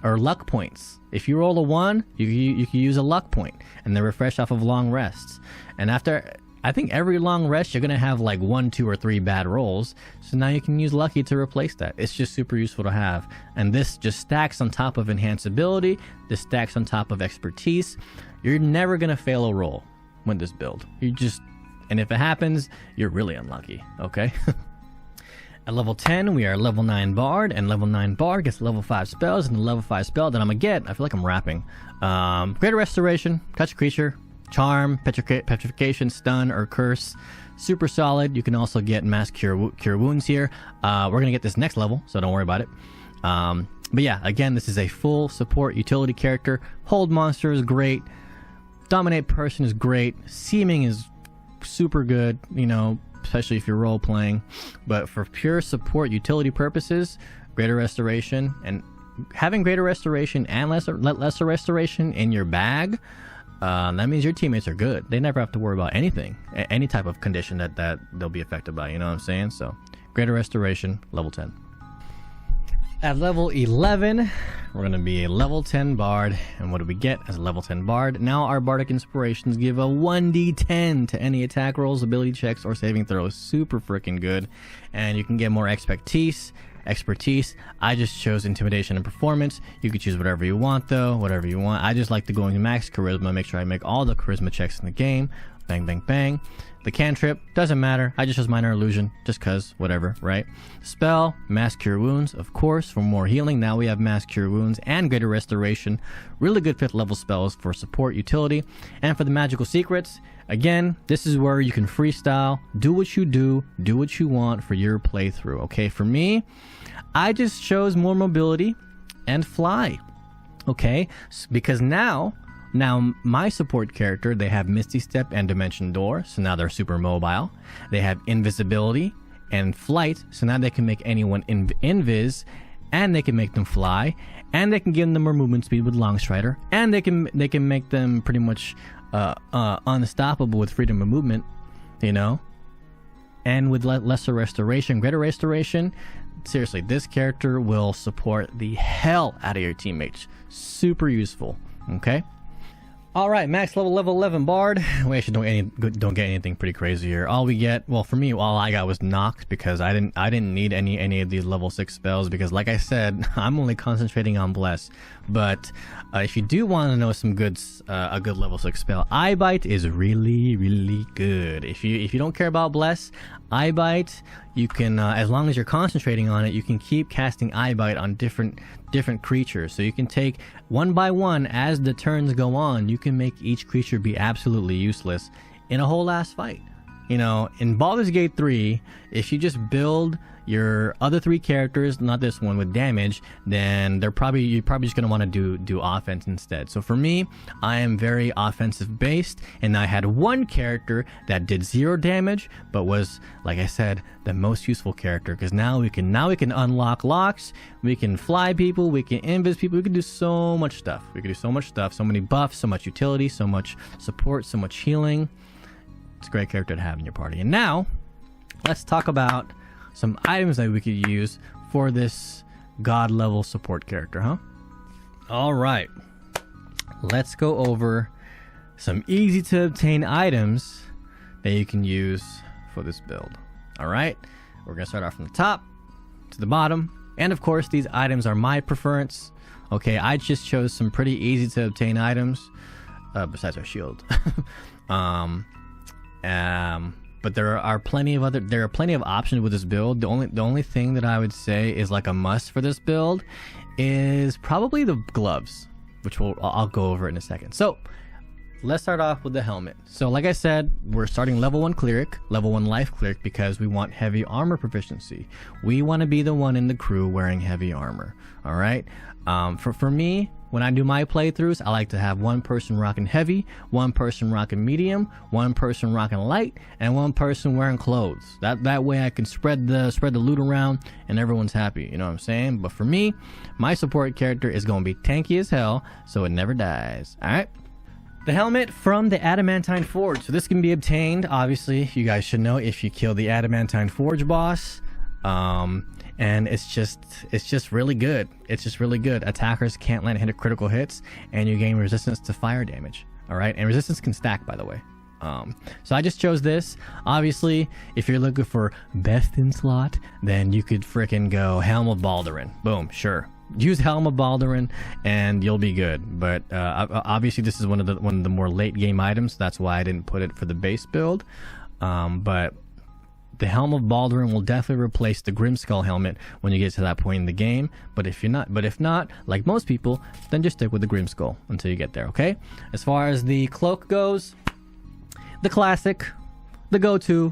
Or luck points. If you roll a 1, you can use a luck point. And they're refreshed off of long rests. And after... I think every long rest, you're going to have like 1, 2, or 3 bad rolls. So now you can use Lucky to replace that. It's just super useful to have. And this just stacks on top of Enhanceability. This stacks on top of Expertise. You're never going to fail a roll with this build. And if it happens, you're really unlucky. Okay? At level 10, we are level 9 Bard. And level 9 Bard gets level 5 spells. And the level 5 spell that I'm going to get, I feel like I'm rapping. Greater Restoration, touch a creature. Charm, Petrification, Stun, or Curse. Super solid. You can also get Mass Cure Wounds here. We're going to get this next level, so don't worry about it. But yeah, again, this is a full support utility character. Hold Monster is great. Dominate Person is great. Seeming is super good, you know, especially if you're role-playing. But for pure support utility purposes, Greater Restoration, and having Greater Restoration and Lesser Restoration in your bag... that means your teammates are good. They never have to worry about anything, any type of condition that they'll be affected by. You know what I'm saying? So, Greater Restoration, level 10. At level 11, we're going to be a level 10 Bard. And what do we get as a level 10 Bard? Now our Bardic Inspirations give a 1d10 to any attack rolls, ability checks, or saving throws. Super freaking good. And you can get more expertise. I just chose Intimidation and Performance. You could choose whatever you want, though. Whatever you want. I just like to go into max Charisma, make sure I make all the Charisma checks in the game. Bang, bang, bang. The cantrip, doesn't matter. I just chose Minor Illusion, just cause, whatever, right? Spell, Mass Cure Wounds, of course, for more healing. Now we have Mass Cure Wounds and Greater Restoration. Really good 5th level spells for support utility. And for the Magical Secrets, again, this is where you can freestyle, do what you want for your playthrough, okay? For me, I just chose more mobility and fly, okay? Because now my support character, they have Misty Step and Dimension Door, so now they're super mobile. They have Invisibility and Flight, so now they can make anyone invis, and they can make them fly, and they can give them more movement speed with Longstrider, and they can make them pretty much unstoppable with freedom of movement, you know? And with Lesser Restoration, Greater Restoration, seriously, this character will support the hell out of your teammates. Super useful, okay? All right, max level 11 Bard. We actually don't get anything pretty crazy here. All we get, well, for me, all I got was knocked because I didn't need any of these level 6 spells because, like I said, I'm only concentrating on Bless. But if you do want to know some a good level 6 spell, Eye Bite is really good. If you don't care about Bless, Eye Bite, you can as long as you're concentrating on it, you can keep casting Eye Bite on different creatures. So you can take one by one as the turns go on. You can make each creature be absolutely useless in a whole last fight. You know, in Baldur's Gate 3, if you just build your other 3 characters, not this one, with damage, then you're probably just going to want to do offense instead. So for me, I am very offensive based, and I had one character that did 0 damage, but was, like I said, the most useful character, because now we can unlock locks, we can fly people, we can invis people, we can do so much stuff. So many buffs, so much utility, so much support, so much healing. It's a great character to have in your party. And now, let's talk about some items that we could use for this god level support character, huh? All right, let's go over some easy to obtain items that you can use for this build. All right, we're gonna start off from the top to the bottom, and of course these items are my preference. Okay, I just chose some pretty easy to obtain items besides our shield. But there are plenty of options with this build. The only thing that I would say is like a must for this build is probably the gloves, which I'll go over in a second. So let's start off with the helmet. So like I said, we're starting level 1 Cleric, level 1 Life Cleric, because we want heavy armor proficiency. We want to be the one in the crew wearing heavy armor. All right. For me, when I do my playthroughs, I like to have one person rocking heavy, one person rocking medium, one person rocking light, and one person wearing clothes. That way I can spread the loot around and everyone's happy. You know what I'm saying? But for me, my support character is going to be tanky as hell, so it never dies. All right. The helmet from the Adamantine Forge. So this can be obtained, obviously, you guys should know, if you kill the Adamantine Forge boss. And it's just really good. It's just really good. Attackers can't land critical hits, and you gain resistance to fire damage. All right, and resistance can stack, by the way. So I just chose this. Obviously, if you're looking for best in slot, then you could frickin' go Helm of Baldurin. Boom, sure. Use Helm of Baldurin, and you'll be good. But obviously, this is one of the more late game items. That's why I didn't put it for the base build. But the Helm of Baldurin will definitely replace the Grimskull helmet when you get to that point in the game. But if not, like most people, then just stick with the Grimskull until you get there, okay? As far as the cloak goes, the classic, the go-to,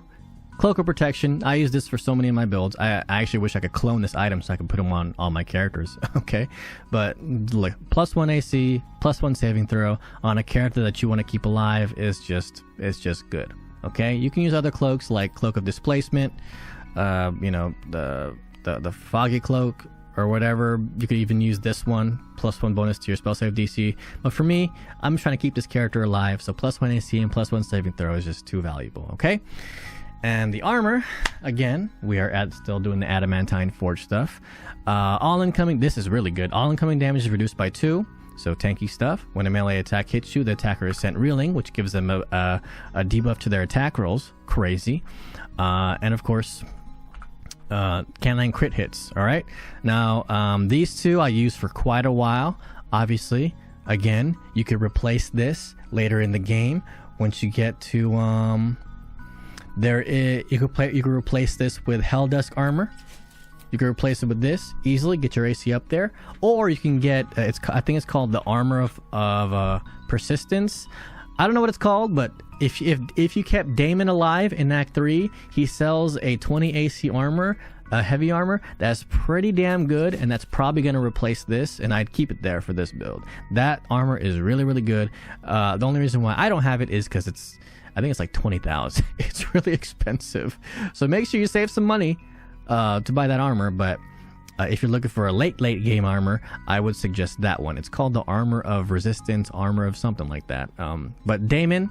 Cloak of Protection. I use this for so many of my builds. I actually wish I could clone this item so I could put them on all my characters, okay? But like +1 AC, +1 saving throw on a character that you want to keep alive is just good. Okay, you can use other cloaks like Cloak of Displacement, you know, the Foggy Cloak or whatever. You could even use this one, +1 bonus to your spell save DC. But for me, I'm trying to keep this character alive, so +1 AC and +1 saving throw is just too valuable. Okay, And the armor, again, we are still doing the adamantine forge stuff. All incoming, this is really good. All incoming damage is reduced by 2. So tanky stuff. When a melee attack hits you, the attacker is sent reeling, which gives them a debuff to their attack rolls. Crazy. And of course, canine crit hits. All right. Now, these two I used for quite a while. Obviously, again, you could replace this later in the game. Once you get to you could replace this with Helldusk armor. You can replace it with this easily, get your AC up there, or you can get I think it's called the armor of persistence. I don't know what it's called, but if you kept Damon alive in Act 3, he sells a 20 AC armor, a heavy armor that's pretty damn good, and that's probably going to replace this, and I'd keep it there for this build. That armor is really, really good. The only reason why I don't have it is because I think it's like 20,000. It's really expensive, so make sure you save some money to buy that armor. But if you're looking for a late game armor, I would suggest that one. It's called the armor of resistance, armor of something like that. But Damon,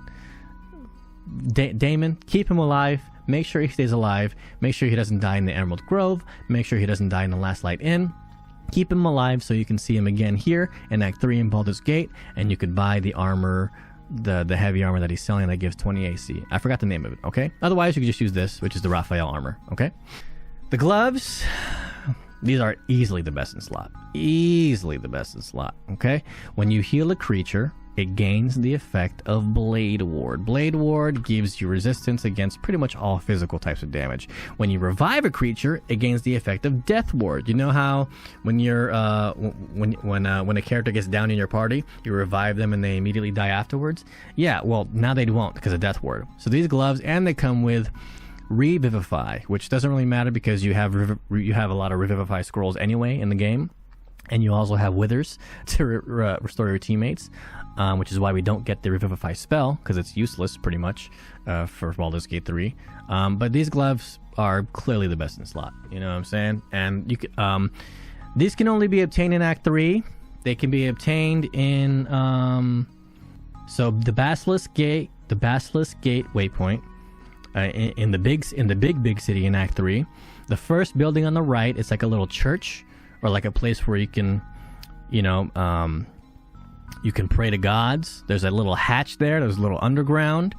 keep him alive. Make sure he stays alive. Make sure he doesn't die in the Emerald Grove. Make sure he doesn't die in the Last Light Inn. Keep him alive so you can see him again here in Act 3 in Baldur's Gate, and you could buy the armor, the heavy armor that he's selling that gives 20 AC. I forgot the name of it, okay? Otherwise, you could just use this, which is the Raphael armor, okay? The gloves, these are easily the best in slot. Easily the best in slot, okay? When you heal a creature, it gains the effect of Blade Ward. Blade Ward gives you resistance against pretty much all physical types of damage. When you revive a creature, it gains the effect of Death Ward. You know how when you're when a character gets down in your party, you revive them and they immediately die afterwards? Yeah, well, now they won't because of Death Ward. So these gloves, and they come with Revivify, which doesn't really matter because you have a lot of Revivify scrolls anyway in the game, and you also have Withers to restore your teammates, which is why we don't get the Revivify spell because it's useless pretty much for Baldur's Gate 3. But these gloves are clearly the best in slot. You know what I'm saying? And you can, these can only be obtained in Act 3. They can be obtained in so the Basilisk Gate waypoint. In the big city in Act 3, the first building on the right, it's like a little church or like a place where you can, you can pray to gods. There's a little hatch there. There's a little underground.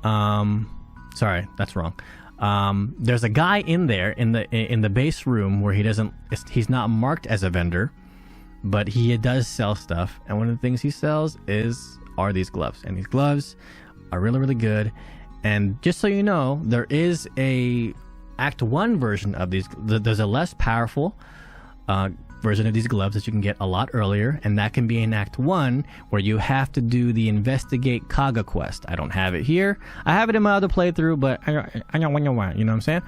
Sorry, that's wrong. There's a guy in there in the base room where he's not marked as a vendor, but he does sell stuff. And one of the things he sells are these gloves, and these gloves are really, really good. And just so you know, there is a Act 1 version of these. There's a less powerful version of these gloves that you can get a lot earlier, and that can be in Act 1, where you have to do the Investigate Kaga quest. I don't have it here. I have it in my other playthrough, but you know what I'm saying?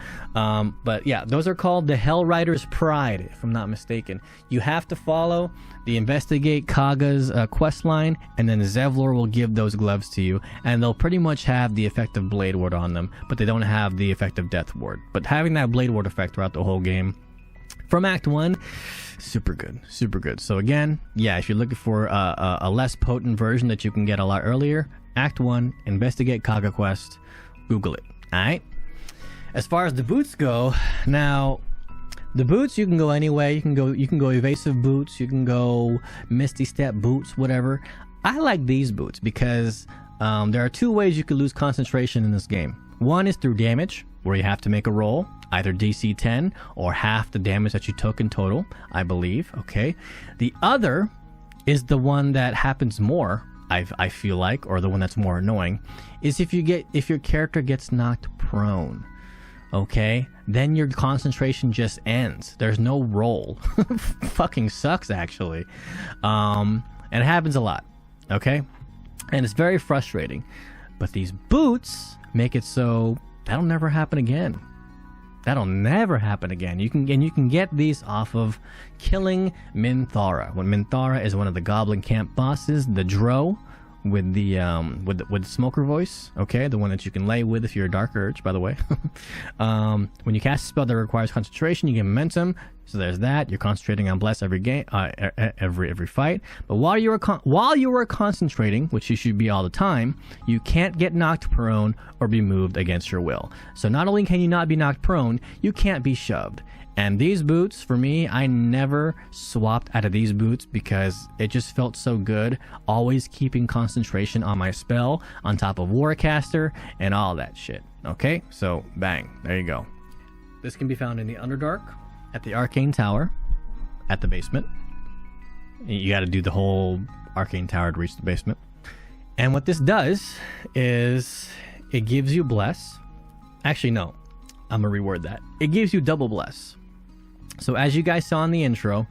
But yeah, those are called the Hell Rider's Pride, if I'm not mistaken. You have to follow the Investigate Kaga's quest line, and then Zevlor will give those gloves to you, and they'll pretty much have the effect of Blade Ward on them, but they don't have the effect of Death Ward. But having that Blade Ward effect throughout the whole game from Act 1, super good. So again, yeah, if you're looking for a less potent version that you can get a lot earlier, Act 1, Investigate Kaga quest, Google it. Alright? As far as the boots go, now the boots, you can go anyway. You can go evasive boots, you can go misty step boots, whatever. I like these boots because there are two ways you could lose concentration in this game. One is through damage, where you have to make a roll, either DC 10 or half the damage that you took in total, I believe. Okay. The other is the one that happens more, I feel like, or the one that's more annoying, is if your character gets knocked prone. Okay, then your concentration just ends. There's no roll. Fucking sucks, actually. And it happens a lot. Okay, and it's very frustrating. But these boots make it so that'll never happen again. That'll never happen again. You can get these off of killing Minthara. When Minthara is one of the Goblin Camp bosses, the Drow with the smoker voice, okay, the one that you can lay with if you're a Dark Urge, by the way. When you cast a spell that requires concentration, you get momentum. So there's that. You're concentrating on bless every game, every fight. But while you were concentrating, which you should be all the time, you can't get knocked prone or be moved against your will. So not only can you not be knocked prone, you can't be shoved. And these boots, for me, I never swapped out of these boots because it just felt so good. Always keeping concentration on my spell on top of Warcaster and all that shit. Okay, so bang, there you go. This can be found in the Underdark, at the Arcane Tower, at the basement. You got to do the whole Arcane Tower to reach the basement. And what this does is it gives you bless. Actually, no, I'm going to reword that. It gives you double bless. So as you guys saw in the intro,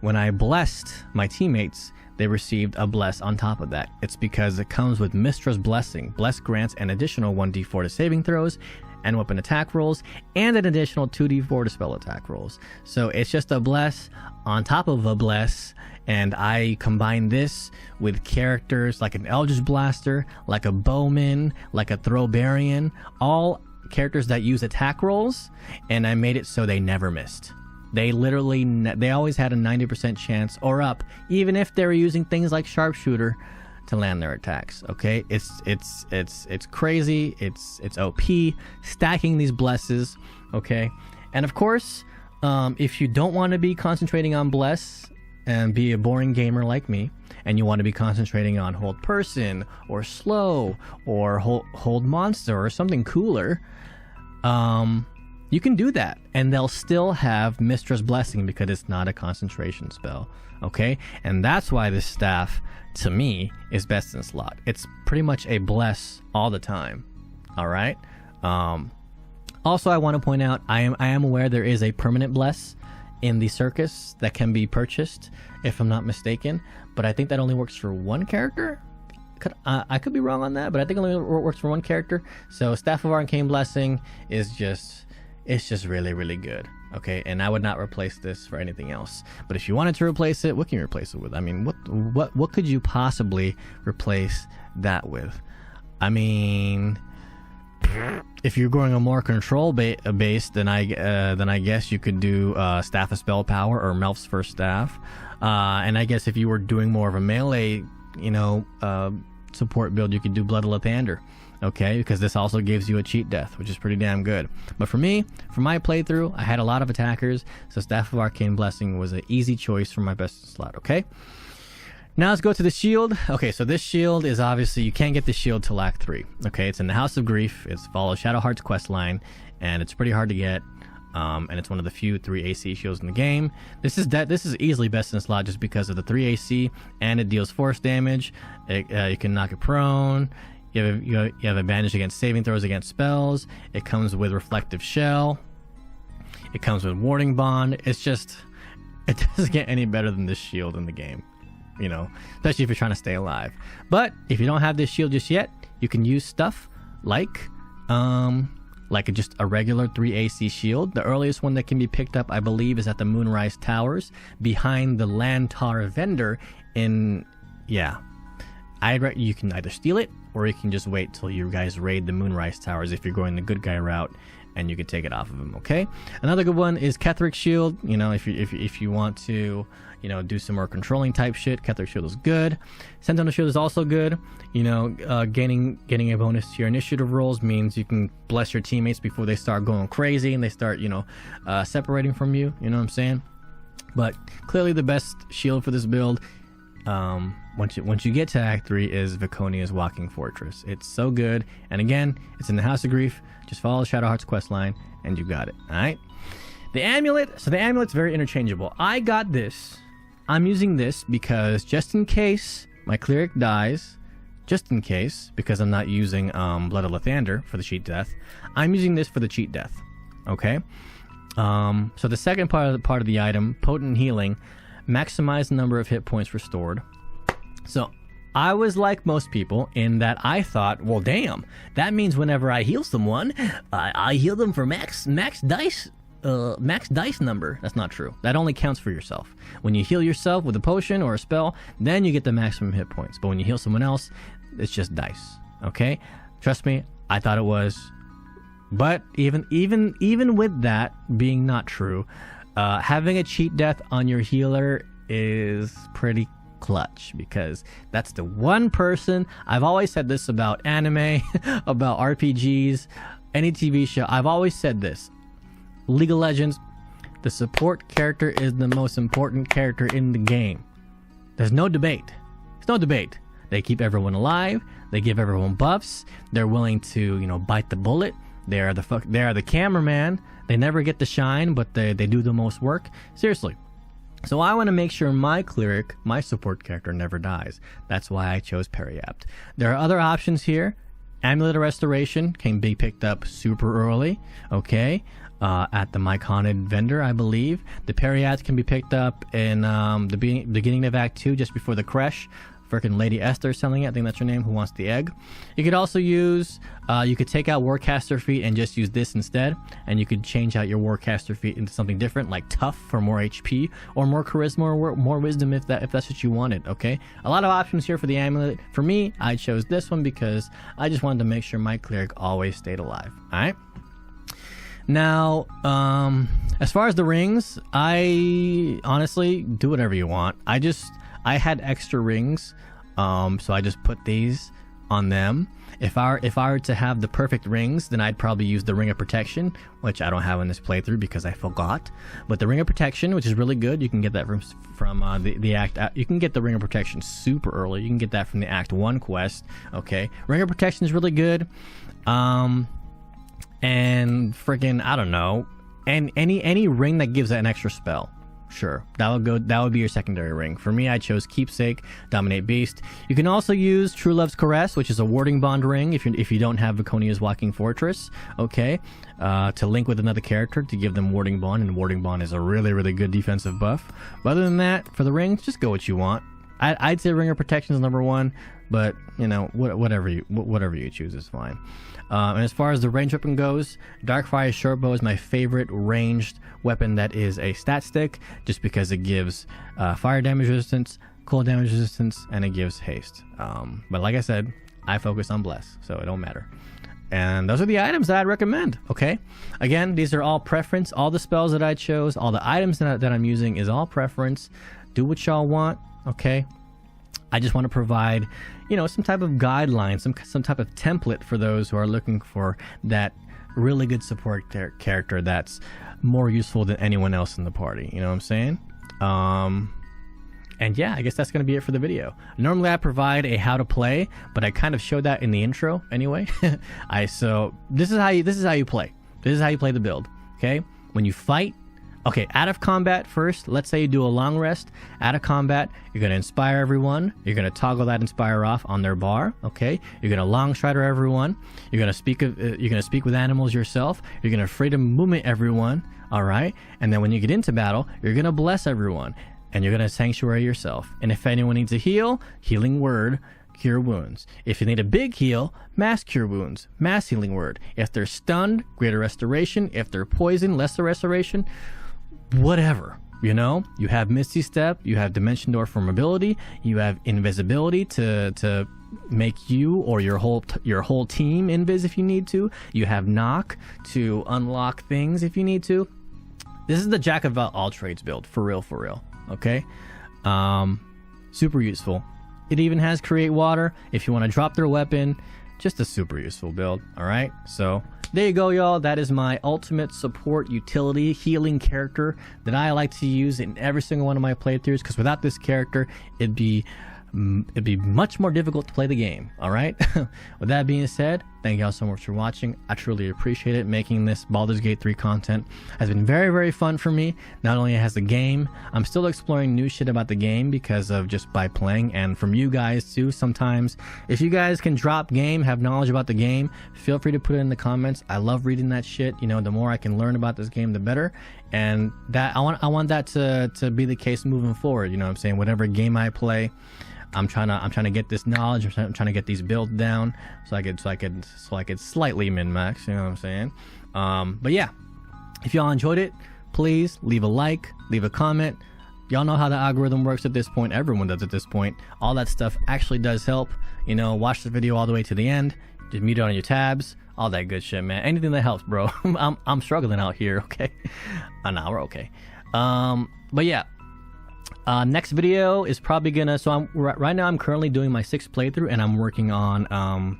when I blessed my teammates, they received a bless on top of that. It's because it comes with Mistra's Blessing. Bless grants an additional 1d4 to saving throws and weapon attack rolls, and an additional 2d4 to spell attack rolls. So it's just a bless on top of a bless, and I combine this with characters like an Eldritch Blaster, like a Bowman, like a Throwbarian, all characters that use attack rolls, and I made it so they never missed. They literally, they always had a 90% chance or up, even if they were using things like Sharpshooter to land their attacks. Okay, it's crazy. It's OP stacking these blesses. Okay, and of course, if you don't want to be concentrating on bless and be a boring gamer like me, and you want to be concentrating on hold person or slow or hold monster or something cooler, you can do that, and they'll still have Mistra's Blessing because it's not a concentration spell. Okay, and that's why this staff, to me, is best in slot. It's pretty much a bless all the time. All right. Also, I want to point out, I am aware there is a permanent bless in the circus that can be purchased, if I'm not mistaken. But I think that only works for one character. I could be wrong on that, but I think it only works for one character. So Staff of Arcane Blessing is just, it's just really, really good. Okay, and I would not replace this for anything else. But if you wanted to replace it, what can you replace it with? I mean, what could you possibly replace that with? I mean, if you're going a more control based, then I guess you could do Staff of Spell Power or Melf's First Staff. And I guess if you were doing more of a melee, support build, you could do Blood of Lathander. Okay, because this also gives you a cheat death, which is pretty damn good. But for me, for my playthrough, I had a lot of attackers, so Staff of Arcane Blessing was an easy choice for my best slot. Okay, now let's go to the shield. Okay, so this shield is obviously, you can't get the shield till Act 3. Okay, it's in the House of Grief. It's follows Shadowheart's quest line, and it's pretty hard to get. And it's one of the few 3 AC shields in the game. This is easily best in slot just because of the 3 AC, and it deals force damage. You can knock it prone. You have advantage against saving throws against spells. It comes with Reflective Shell. It comes with Warding Bond. It's just, it doesn't get any better than this shield in the game, especially if you're trying to stay alive. But if you don't have this shield just yet, you can use stuff like just a regular 3 AC shield. The earliest one that can be picked up, I believe, is at the Moonrise Towers behind the Lantar vendor in, you can either steal it, or you can just wait till you guys raid the Moonrise Towers if you're going the good guy route, and you can take it off of him. Okay. Another good one is Ketheric's Shield. If you want to, do some more controlling type shit, Ketheric's Shield is good. Sentinel Shield is also good. Getting a bonus to your initiative rolls means you can bless your teammates before they start going crazy and they start, separating from you. You know what I'm saying? But clearly the best shield for this build, once you get to Act 3, is Viconia's Walking Fortress. It's so good, and again, it's in the House of Grief. Just follow Shadowheart's quest line, and you got it. All right. The amulet. So the amulet's very interchangeable. I got this. I'm using this because just in case my cleric dies, just in case, because I'm not using Blood of Lathander for the cheat death, I'm using this for the cheat death. Okay. So the second part of the item, Potent Healing, maximize the number of hit points restored. So I was like most people in that I thought, well, damn, that means whenever I heal someone, I heal them for max dice number. That's not true. That only counts for yourself. When you heal yourself with a potion or a spell, then you get the maximum hit points. But when you heal someone else, it's just dice. Okay? Trust me, I thought it was. But even with that being not true, Having a cheat death on your healer is pretty clutch, because that's the one person. I've always said this about anime, about RPGs, any TV show. I've always said this. League of Legends, the support character is the most important character in the game. There's no debate. There's no debate. They keep everyone alive. They give everyone buffs. They're willing to, bite the bullet. They are the cameraman. They never get the shine, but they do the most work. Seriously. So I want to make sure my Cleric, my support character, never dies. That's why I chose Periapt. There are other options here. Amulet of Restoration can be picked up super early, okay, at the Myconid vendor, I believe. The Periapt can be picked up in the beginning of Act 2, just before the Kresh. Frickin' Lady Esther selling it, I think that's her name, who wants the egg. You could also use, you could take out Warcaster feat and just use this instead, and you could change out your Warcaster feat into something different, like Tough for more HP, or more Charisma, or more Wisdom if that's what you wanted, okay? A lot of options here for the amulet. For me, I chose this one because I just wanted to make sure my Cleric always stayed alive, alright? Now, as far as the rings, I honestly, do whatever you want. I had extra rings, so I just put these on them. If I were to have the perfect rings, then I'd probably use the Ring of Protection, which I don't have in this playthrough because I forgot. But the Ring of Protection, which is really good, you can get that from the Act. You can get the Ring of Protection super early. You can get that from the Act 1 quest. Okay, Ring of Protection is really good. And freaking, I don't know, and any ring that gives an extra spell. Sure, that would be your secondary ring. For me, I chose Keepsake, Dominate Beast. You can also use True Love's Caress, which is a warding bond ring if you don't have Viconia's Walking Fortress, okay, to link with another character to give them warding bond, and warding bond is a really, really good defensive buff. But other than that, for the rings, just go what you want. I'd say Ring of Protection is number one, but whatever you choose is fine. And as far as the ranged weapon goes, Darkfire Shortbow is my favorite ranged weapon that is a stat stick, just because it gives fire damage resistance, cold damage resistance, and it gives haste. But like I said, I focus on Bless, so it don't matter. And those are the items that I'd recommend, okay? Again, these are all preference. All the spells that I chose, all the items that I'm using is all preference. Do what y'all want, okay? I just want to provide, some type of guideline, some type of template for those who are looking for that really good support character that's more useful than anyone else in the party. You know what I'm saying? And yeah, I guess that's going to be it for the video. Normally I provide a how to play, but I kind of showed that in the intro anyway. So this is how you play. This is how you play the build, okay? When you fight, okay, out of combat first, let's say you do a long rest. Out of combat, you're going to inspire everyone. You're going to toggle that inspire off on their bar, okay? You're going to long strider everyone. You're going to speak with animals yourself. You're going to freedom movement everyone, all right? And then when you get into battle, you're going to bless everyone, and you're going to sanctuary yourself. And if anyone needs a heal, healing word, cure wounds. If you need a big heal, mass cure wounds, mass healing word. If they're stunned, greater restoration. If they're poisoned, lesser restoration. Whatever, you have Misty Step, you have Dimension Door for mobility, you have invisibility to make you or your whole team invis if you need to. You have knock to unlock things if you need to. This is the jack of all trades build, for real, okay? Super useful. It even has create water if you want to drop their weapon. Just a super useful build, all right? So there you go, y'all. That is my ultimate support utility healing character that I like to use in every single one of my playthroughs, because without this character, it'd be much more difficult to play the game, all right? With that being said, thank y'all so much for watching. I truly appreciate it. Making this Baldur's Gate 3 content has been very, very fun for me. Not only has the game, I'm still exploring new shit about the game because of just by playing, and from you guys too. Sometimes if you guys can drop game, have knowledge about the game, feel free to put it in the comments. I love reading that shit. The more I can learn about this game, the better. And that I want that to be the case moving forward. You know what I'm saying? Whatever game I play, I'm trying to get this knowledge. I'm trying to get these builds down so I could slightly min-max. You know what I'm saying? But yeah, if y'all enjoyed it, please leave a like, leave a comment. Y'all know how the algorithm works at this point. Everyone does at this point. All that stuff actually does help. Watch the video all the way to the end. Just mute it on your tabs. All that good shit, man. Anything that helps, bro. I'm struggling out here. Okay. Nah, we're okay. But yeah, next video is probably gonna. So right now I'm currently doing my 6th playthrough, and I'm working on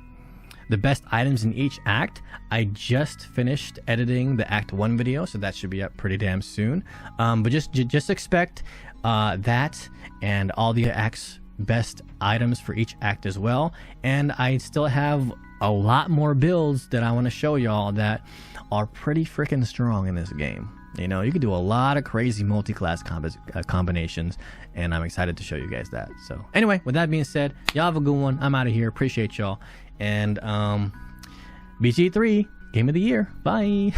the best items in each act. I just finished editing the Act 1 video, so that should be up pretty damn soon. But just expect that and all the acts' best items for each act as well. And I still have a lot more builds that I want to show y'all that are pretty freaking strong in this game. You know, you can do a lot of crazy multi-class combinations, and I'm excited to show you guys that. So anyway, with that being said, y'all have a good one. I'm out of here. Appreciate y'all. And BG3 Game of the Year. Bye.